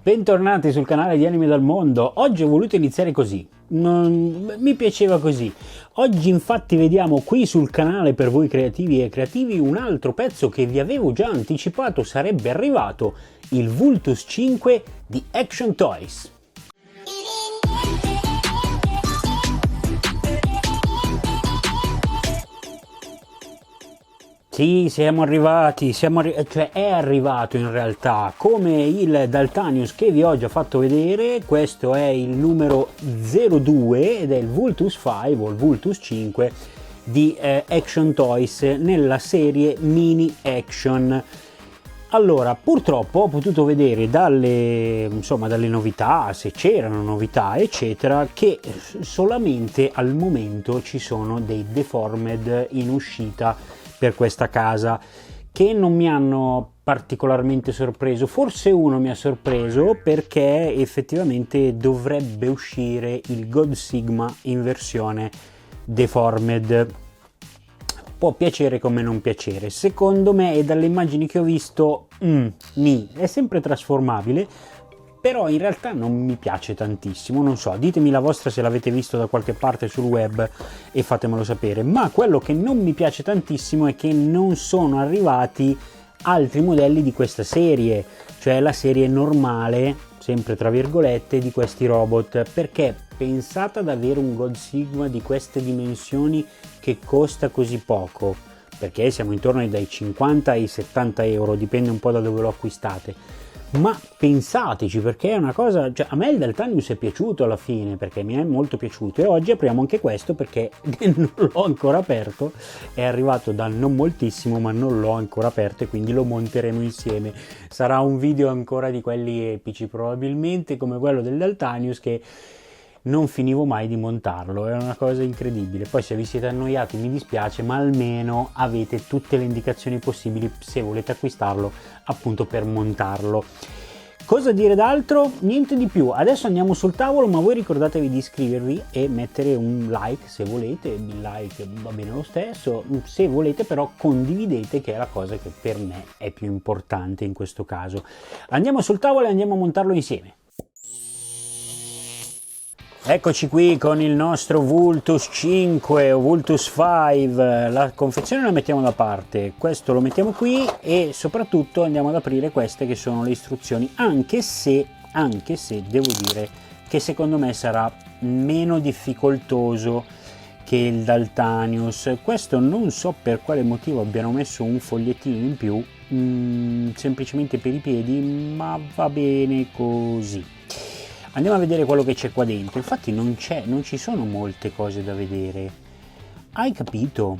Bentornati sul canale di Anime dal Mondo. Oggi ho voluto iniziare così, mi piaceva così. Oggi infatti vediamo qui sul canale per voi creativi e creativi un altro pezzo che vi avevo già anticipato sarebbe arrivato, il Vultus 5 di Action Toys. Sì, siamo arrivati, cioè è arrivato in realtà, come il Daltanius che vi ho già fatto vedere. Questo è il numero 02 ed è il Vultus 5 o il Vultus 5 di Action Toys nella serie Mini Action. Allora, purtroppo ho potuto vedere dalle novità, se c'erano novità eccetera, che solamente al momento ci sono dei deformed in uscita per questa casa, che non mi hanno particolarmente sorpreso. Forse uno mi ha sorpreso perché effettivamente dovrebbe uscire il God Sigma in versione deformed. Può piacere come non piacere, secondo me, e dalle immagini che ho visto è sempre trasformabile, però in realtà non mi piace tantissimo. Non so, ditemi la vostra se l'avete visto da qualche parte sul web e fatemelo sapere. Ma quello che non mi piace tantissimo è che non sono arrivati altri modelli di questa serie, cioè la serie normale, sempre tra virgolette, di questi robot, perché pensate ad avere un God Sigma di queste dimensioni che costa così poco, perché siamo intorno dai 50 ai 70 euro, dipende un po' da dove lo acquistate. Ma pensateci, perché è una cosa, cioè a me il Daltanius è piaciuto alla fine, perché mi è molto piaciuto, e oggi apriamo anche questo perché non l'ho ancora aperto, è arrivato da non moltissimo ma non l'ho ancora aperto e quindi lo monteremo insieme. Sarà un video ancora di quelli epici, probabilmente come quello del Daltanius, che non finivo mai di montarlo, è una cosa incredibile. Poi se vi siete annoiati mi dispiace, ma almeno avete tutte le indicazioni possibili se volete acquistarlo, appunto per montarlo. Cosa dire d'altro? Niente di più. Adesso andiamo sul tavolo, ma voi ricordatevi di iscrivervi e mettere un like se volete. Il like va bene lo stesso, se volete però condividete, che è la cosa che per me è più importante in questo caso. Andiamo sul tavolo e andiamo a montarlo insieme. Eccoci qui con il nostro Vultus 5 o Vultus 5, la confezione la mettiamo da parte, questo lo mettiamo qui e soprattutto andiamo ad aprire queste che sono le istruzioni, anche se devo dire che secondo me sarà meno difficoltoso che il Daltanius. Questo non so per quale motivo abbiano messo un fogliettino in più, semplicemente per i piedi, ma va bene così. Andiamo a vedere quello che c'è qua dentro. Infatti non ci sono molte cose da vedere. Hai capito?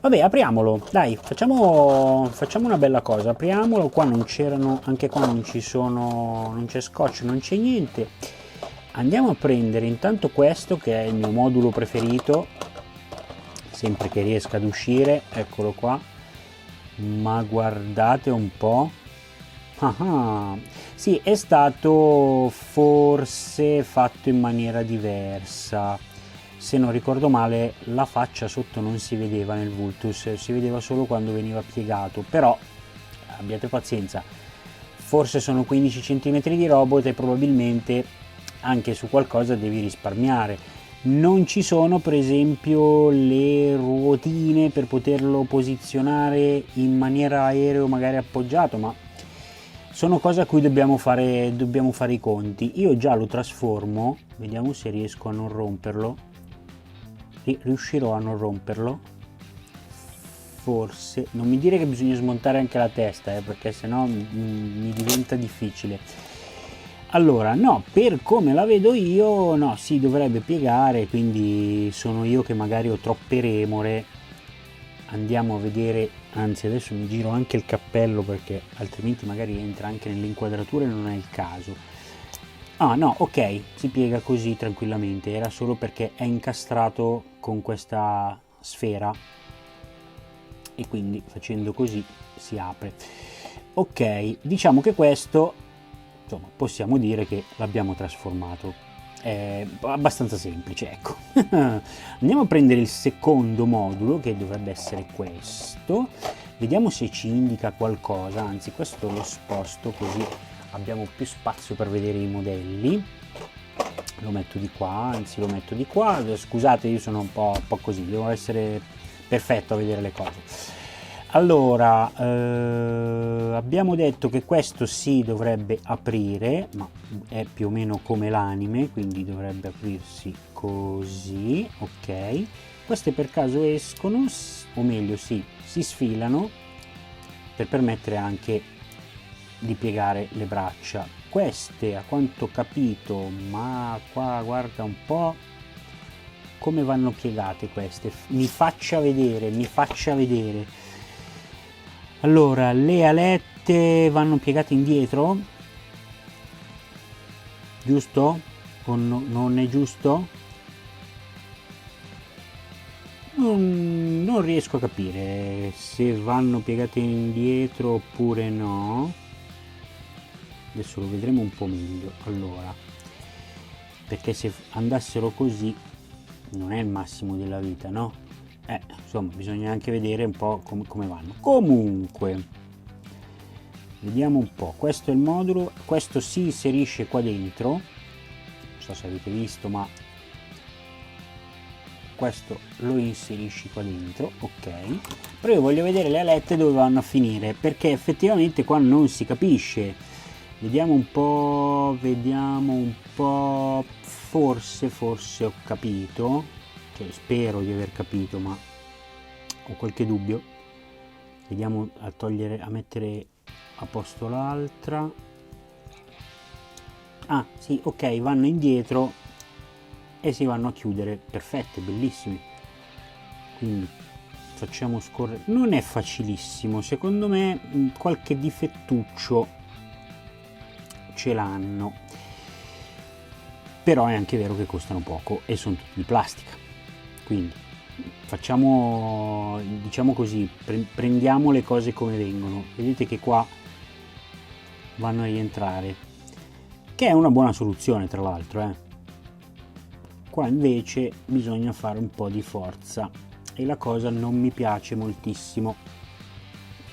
Vabbè, apriamolo. Dai, facciamo una bella cosa. Apriamolo. Qua non c'erano, anche qua non c'è scotch, non c'è niente. Andiamo a prendere intanto questo che è il mio modulo preferito. Sempre che riesca ad uscire. Eccolo qua. Ma guardate un po'. Ah, sì, è stato forse fatto in maniera diversa. Se non ricordo male, la faccia sotto non si vedeva nel Vultus, si vedeva solo quando veniva piegato, però abbiate pazienza, forse sono 15 cm di robot e probabilmente anche su qualcosa devi risparmiare. Non ci sono per esempio le ruotine per poterlo posizionare in maniera aereo, magari appoggiato, ma sono cose a cui dobbiamo fare i conti. Io già lo trasformo, vediamo se riesco a non romperlo. Riuscirò a non romperlo? Forse. Non mi dire che bisogna smontare anche la testa, perché sennò mi diventa difficile. Allora, no, per come la vedo io, no, si dovrebbe piegare, quindi sono io che magari ho troppe remore. Andiamo a vedere, anzi adesso mi giro anche il cappello perché altrimenti magari entra anche nell'inquadratura e non è il caso. Ah no, ok, si piega così tranquillamente, era solo perché è incastrato con questa sfera e quindi facendo così si apre. Ok, diciamo che questo, insomma, possiamo dire che l'abbiamo trasformato. È abbastanza semplice, ecco. Andiamo a prendere il secondo modulo, che dovrebbe essere questo. Vediamo se ci indica qualcosa, anzi questo lo sposto così abbiamo più spazio per vedere i modelli. Lo metto di qua, anzi lo metto di qua, scusate, io sono un po' così, devo essere perfetto a vedere le cose. Allora, abbiamo detto che questo si dovrebbe aprire, ma è più o meno come l'anime, quindi dovrebbe aprirsi così, ok. Queste per caso escono, o meglio si sfilano, per permettere anche di piegare le braccia. Queste, a quanto ho capito, ma qua guarda un po' come vanno piegate queste, mi faccia vedere. Allora, le alette vanno piegate indietro, giusto? O non è giusto? Non riesco a capire se vanno piegate indietro oppure no. Adesso lo vedremo un po' meglio. Allora, perché se andassero così non è il massimo della vita, no? Insomma, bisogna anche vedere un po' come vanno. Comunque, vediamo un po'. Questo è il modulo, questo si inserisce qua dentro. Non so se avete visto, ma questo lo inserisci qua dentro, ok. Però io voglio vedere le alette dove vanno a finire, perché effettivamente qua non si capisce. Vediamo un po', forse ho capito, cioè spero di aver capito, ma ho qualche dubbio. Vediamo a mettere a posto l'altra. Ah sì, ok, vanno indietro e si vanno a chiudere, perfette, bellissime. Quindi facciamo scorrere, non è facilissimo, secondo me qualche difettuccio ce l'hanno, però è anche vero che costano poco e sono tutti di plastica, quindi facciamo, diciamo così, prendiamo le cose come vengono. Vedete che qua vanno a rientrare, che è una buona soluzione tra l'altro, Qua invece bisogna fare un po' di forza e la cosa non mi piace moltissimo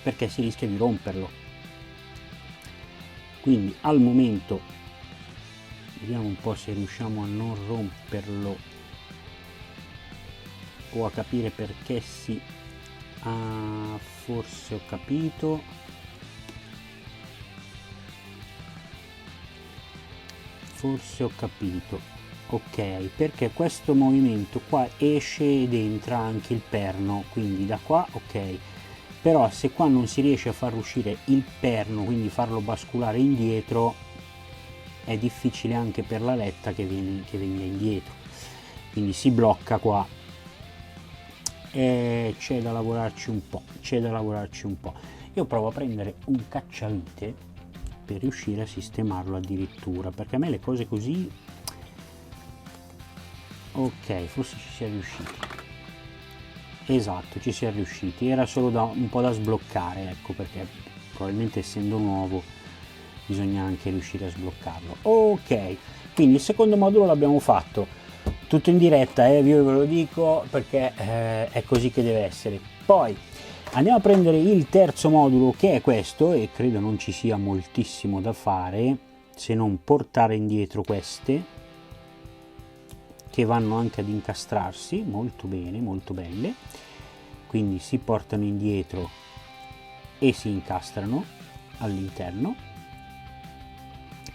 perché si rischia di romperlo. Quindi al momento vediamo un po' se riusciamo a non romperlo o a capire perché forse ho capito. Ok, perché questo movimento qua esce ed entra anche il perno, quindi da qua ok. Però se qua non si riesce a far uscire il perno, quindi farlo basculare indietro, è difficile anche per la letta che venga indietro, quindi si blocca qua e c'è da lavorarci un po'. Io provo a prendere un cacciavite per riuscire a sistemarlo addirittura, perché a me le cose così, ok, forse ci si è riusciti. Esatto, ci si è riusciti, era solo un po' da sbloccare, ecco, perché probabilmente essendo nuovo bisogna anche riuscire a sbloccarlo. Ok, quindi il secondo modulo l'abbiamo fatto, tutto in diretta, io ve lo dico perché è così che deve essere. Poi andiamo a prendere il terzo modulo, che è questo, e credo non ci sia moltissimo da fare se non portare indietro queste, che vanno anche ad incastrarsi molto bene, molto belle, quindi si portano indietro e si incastrano all'interno.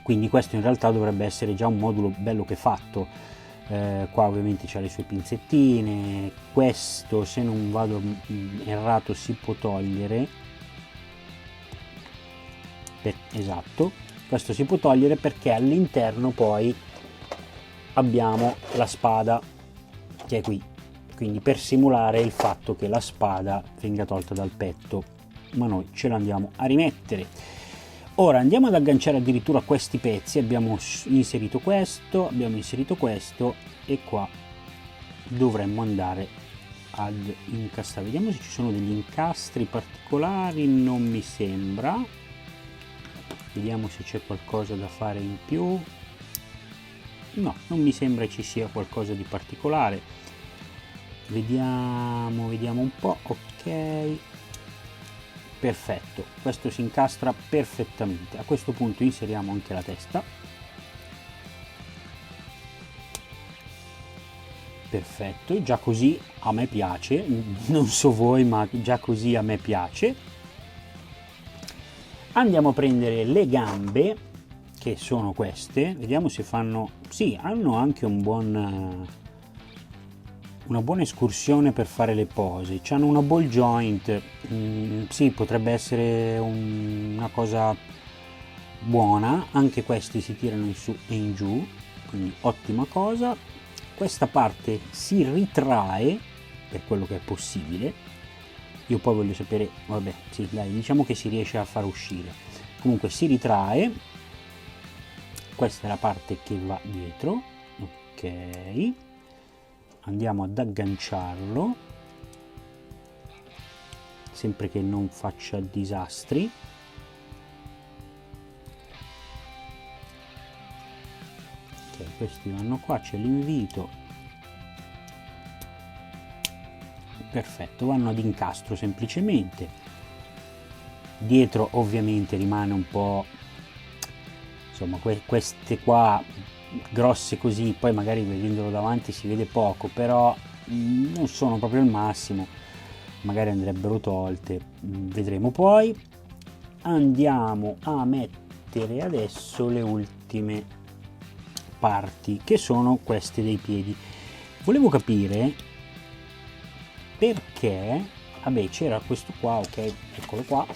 Quindi questo in realtà dovrebbe essere già un modulo bello che fatto. Qua ovviamente c'ha le sue pinzettine, questo se non vado errato si può togliere, esatto, questo si può togliere perché all'interno poi abbiamo la spada che è qui, quindi per simulare il fatto che la spada venga tolta dal petto, ma noi ce l'andiamo a rimettere. Ora andiamo ad agganciare addirittura questi pezzi, abbiamo inserito questo e qua dovremmo andare ad incastrare. Vediamo se ci sono degli incastri particolari, non mi sembra. Vediamo se c'è qualcosa da fare in più. No, non mi sembra ci sia qualcosa di particolare. Vediamo un po', ok. perfetto, questo si incastra perfettamente. A questo punto inseriamo anche la testa, perfetto, già così a me piace, non so voi ma già così a me piace. Andiamo a prendere le gambe, che sono queste, vediamo se fanno, sì, hanno anche una buona escursione per fare le pose, hanno una ball joint, sì, potrebbe essere una cosa buona. Anche questi si tirano in su e in giù, quindi ottima cosa. Questa parte si ritrae per quello che è possibile. Io poi voglio sapere, vabbè, sì, dai, diciamo che si riesce a far uscire. Comunque si ritrae. Questa è la parte che va dietro, ok. Andiamo ad agganciarlo, sempre che non faccia disastri. Ok, questi vanno qua, c'è l'invito. Perfetto, vanno ad incastro semplicemente. Dietro ovviamente rimane un po', insomma, queste qua grosse così, poi magari vedendolo davanti si vede poco, però non sono proprio il massimo, magari andrebbero tolte, vedremo poi. Andiamo a mettere adesso le ultime parti, che sono queste dei piedi. Volevo capire perché, vabbè, c'era questo qua, ok, eccolo qua,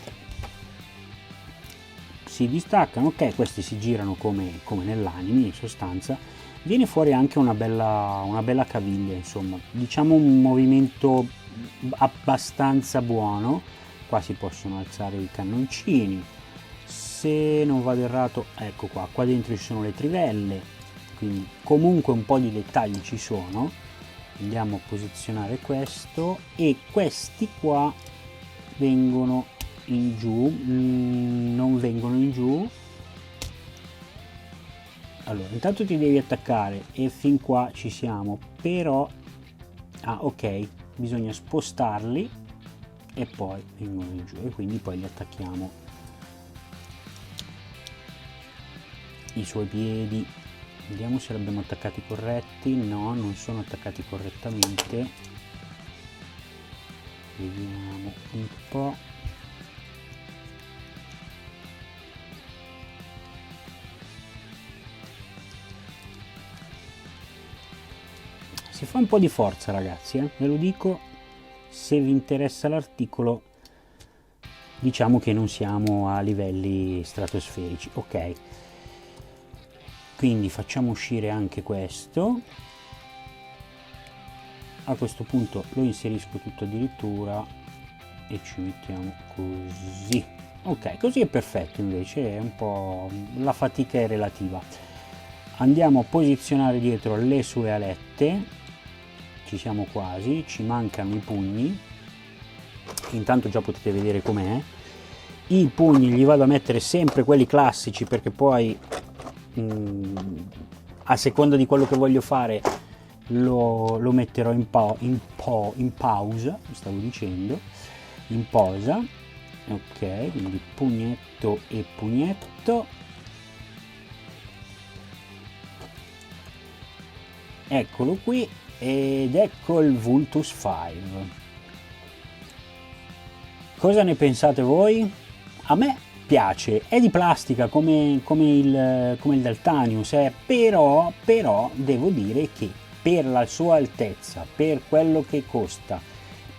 si distaccano, ok, questi si girano come nell'anime, in sostanza viene fuori anche una bella caviglia, insomma, diciamo un movimento abbastanza buono. Qua si possono alzare i cannoncini, se non vado errato, ecco qua dentro ci sono le trivelle, quindi comunque un po' di dettagli ci sono. Andiamo a posizionare questo, e questi qua vengono in giù, non vengono in giù. Allora, intanto ti devi attaccare e fin qua ci siamo, però ok, bisogna spostarli e poi vengono in giù, e quindi poi li attacchiamo i suoi piedi. Vediamo se li abbiamo attaccati corretti. No, non sono attaccati correttamente. Vediamo un po'. Si fa un po' di forza, ragazzi, ve lo dico. Se vi interessa l'articolo, diciamo che non siamo a livelli stratosferici, ok. Quindi facciamo uscire anche questo. A questo punto lo inserisco tutto addirittura e ci mettiamo così. Ok, così è perfetto, invece è un po', la fatica è relativa. Andiamo a posizionare dietro le sue alette. Ci siamo quasi, ci mancano i pugni. Intanto già potete vedere com'è. I pugni gli vado a mettere sempre quelli classici, perché poi a seconda di quello che voglio fare lo metterò in pausa, stavo dicendo, in posa. Ok, quindi pugnetto e pugnetto. Eccolo qui, ed ecco il Vultus 5. Cosa ne pensate voi? A me piace, è di plastica come il Daltanius, però devo dire che per la sua altezza, per quello che costa,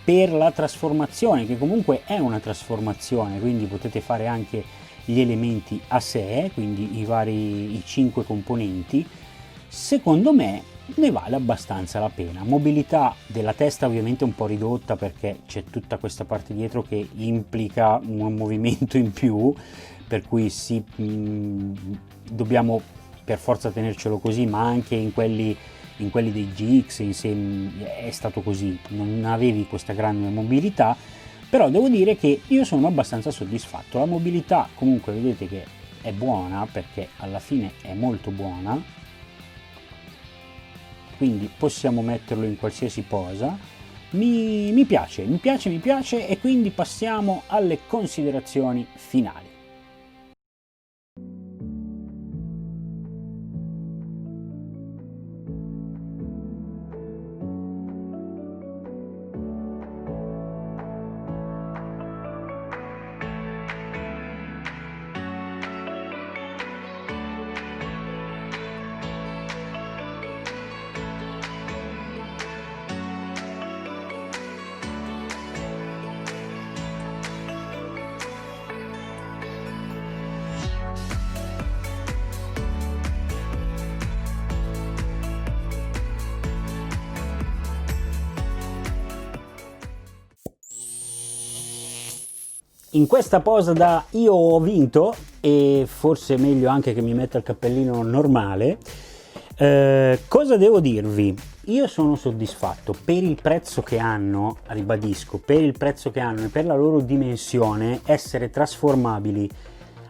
per la trasformazione, che comunque è una trasformazione, quindi potete fare anche gli elementi a sé, quindi i 5 componenti, secondo me ne vale abbastanza la pena. Mobilità della testa ovviamente un po' ridotta, perché c'è tutta questa parte dietro che implica un movimento in più, per cui sì, dobbiamo per forza tenercelo così, ma anche in quelli dei GX è stato così, non avevi questa grande mobilità, però devo dire che io sono abbastanza soddisfatto. La mobilità comunque vedete che è buona, perché alla fine è molto buona, quindi possiamo metterlo in qualsiasi posa. mi piace, e quindi passiamo alle considerazioni finali. In questa posa da io ho vinto, e forse è meglio anche che mi metta il cappellino normale, cosa devo dirvi? Io sono soddisfatto per il prezzo che hanno, ribadisco, per il prezzo che hanno e per la loro dimensione, essere trasformabili,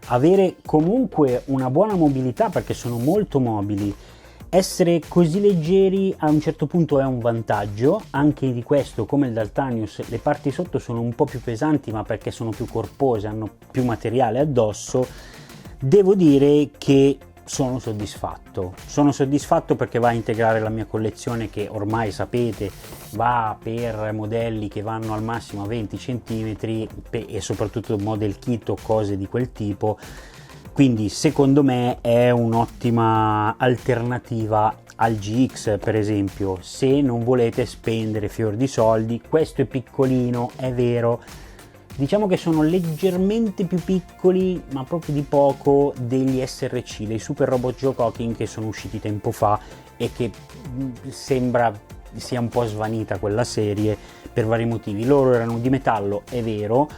avere comunque una buona mobilità perché sono molto mobili. Essere così leggeri a un certo punto è un vantaggio, anche di questo, come il Daltanius, le parti sotto sono un po' più pesanti, ma perché sono più corpose, hanno più materiale addosso. Devo dire che sono soddisfatto perché va a integrare la mia collezione, che ormai sapete va per modelli che vanno al massimo a 20 cm e soprattutto model kit o cose di quel tipo. Quindi secondo me è un'ottima alternativa al GX, per esempio, se non volete spendere fior di soldi. Questo è piccolino, è vero, diciamo che sono leggermente più piccoli, ma proprio di poco, degli SRC, dei Super Robot Joe Cooking, che sono usciti tempo fa e che sembra sia un po' svanita quella serie per vari motivi. Loro erano di metallo, è vero,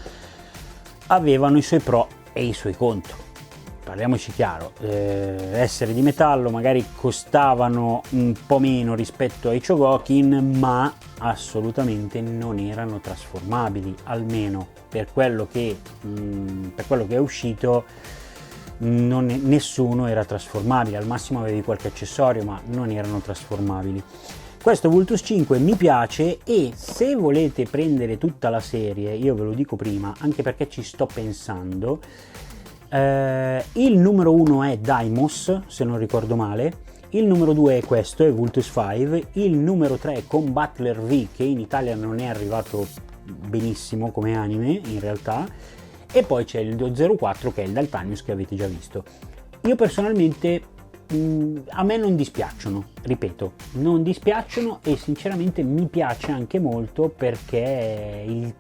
avevano i suoi pro e i suoi contro. Parliamoci chiaro, essere di metallo magari costavano un po' meno rispetto ai Chogokin, ma assolutamente non erano trasformabili, almeno per quello che è uscito. Nessuno era trasformabile, al massimo avevi qualche accessorio, ma non erano trasformabili. Questo Vultus 5 mi piace, e se volete prendere tutta la serie, io ve lo dico prima, anche perché ci sto pensando, il numero 1 è Deimos, se non ricordo male, il numero 2 è questo, è Vultus 5, il numero 3 è Combattler V, che in Italia non è arrivato benissimo come anime in realtà, e poi c'è il 04 che è il Daltanius, che avete già visto. Io personalmente, a me non dispiacciono, ripeto, non dispiacciono, e sinceramente mi piace anche molto perché il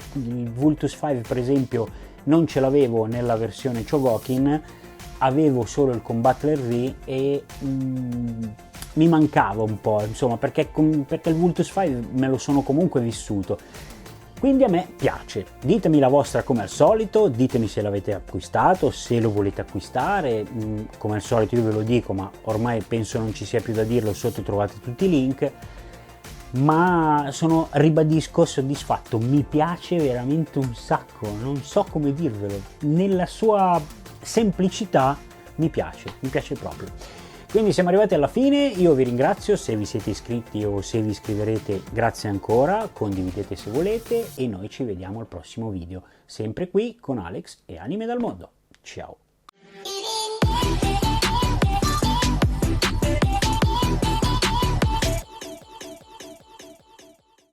Vultus 5 per esempio non ce l'avevo nella versione Chogokin, avevo solo il Combattler V e mi mancava un po', insomma, perché il Vultus 5 me lo sono comunque vissuto. Quindi a me piace. Ditemi la vostra come al solito, ditemi se l'avete acquistato, se lo volete acquistare. Come al solito io ve lo dico, ma ormai penso non ci sia più da dirlo, sotto trovate tutti i link. Ma ribadisco, soddisfatto, mi piace veramente un sacco, non so come dirvelo, nella sua semplicità mi piace proprio. Quindi siamo arrivati alla fine, io vi ringrazio, se vi siete iscritti o se vi iscriverete grazie ancora, condividete se volete, e noi ci vediamo al prossimo video, sempre qui con Alex e Anime dal Mondo. Ciao!